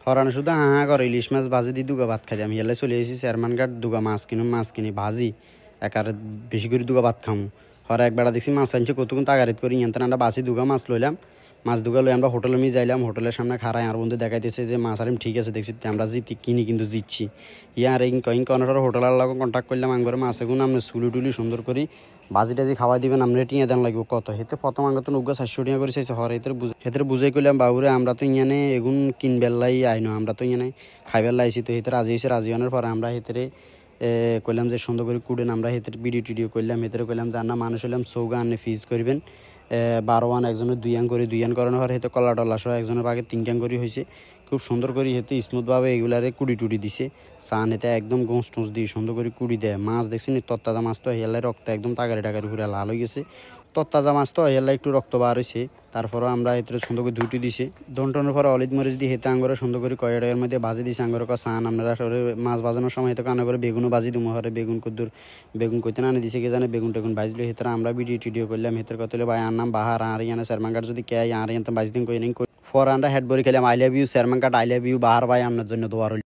হরানো শুধু করে ইলিশ মাছ ভাজি দিয়ে দুগা ভাত খাই আমি এলে চলে এসেছি চেয়ারম্যান ঘাট দুগা মাছ কিনি ভাজি একার বেশি করে দুগা ভাত খামু হরা একবার দেখছি মাছ আনছে কতক্ষণ তাগারিত করি ইয়ান আমরা বাসি দুগা মাছ লইলাম মাছ দুগা লই আমরা হোটেলে নিয়ে যাইলাম হোটেলের সামনে খারাই আর বন্ধু দেখাইতেছে যে মাছ আরিম ঠিক আছে দেখছি আমরা কিনি কিন্তু জিতছি ইয়ার কনর হোটেলের লগে কন্ট্যাক্ট করলাম আঙ্গরে মাছ এগুন আমরা সুলি টুলি সুন্দর করি ভাজি টাজি খাওয়াই দিবেন আমরা টিয়া দেন লাগবে কত হেতে প্রথম আঙ্গ তো নৌকা 400 টাকা করে চাইছে হরে হেতের বুঝাই করলাম বাবুরে আমরা তো ইয়ানে এগুন কিনবেলাই আইনো আমরা তো ইয়ানে খাইবার লাইছি তো হেতে রাজি হয়েছে রাজি হওয়ার পরে আমরা হেতেরে কইলাম যে সুন্দর করে কুড়েন আমরা হেতের ভিডিও করলাম হেতেরে কইলাম যে না মানুষ হইলাম চৌগা আনে ফিজ করবেন 12 একজনের 2 করে 2 করানো হয় হেতে কলা টলা সহ একজনের বাগে 3 করে হয়েছে খুব সুন্দর করে হেতে স্মুথভাবে এগুলারে কুড়ি দিছে চান এতে একদম গোঁস টোঁস দিয়ে সুন্দর করে কুড়ি দেয় মাছ দেখছেন তত্তাজা মাছ তো হেলাই রক্ত একদম টাকারি ঘুরে লাল হয়ে গেছে তত্তাজা মাছ তো হেলাই একটু রক্ত বার হয়েছে তারপরও আমরা এতে সুন্দর করে দুটি দিছে দন্টনের পরে অলিদ মরিচ দিয়ে হেতে আঙ্গরে সুন্দর করে কয়ের মধ্যে ভাজি দিছে আঙ্গরে চান আমরা মাছ ভাজানোর সময় হেতে কানা করে বেগুনও ভাজি দুমো হরে বেগুন কইতে না দিছে কে জানে বেগুন টেগুন ভাজলো হেতে আমরা ভিডিও করলাম হেতের কথা হলে ভাই আর নাম বাহার আর ইয়ানা চেয়ারম্যান যদি কে আর ইয়ান ভাজি দিন কই নেই ফর আমরা হেড বরি খেলাম আই লাভ ইউ চেয়ারম্যান কাট আই লাভ ইউ বাহার ভাই আপনার জন্য দোয়ার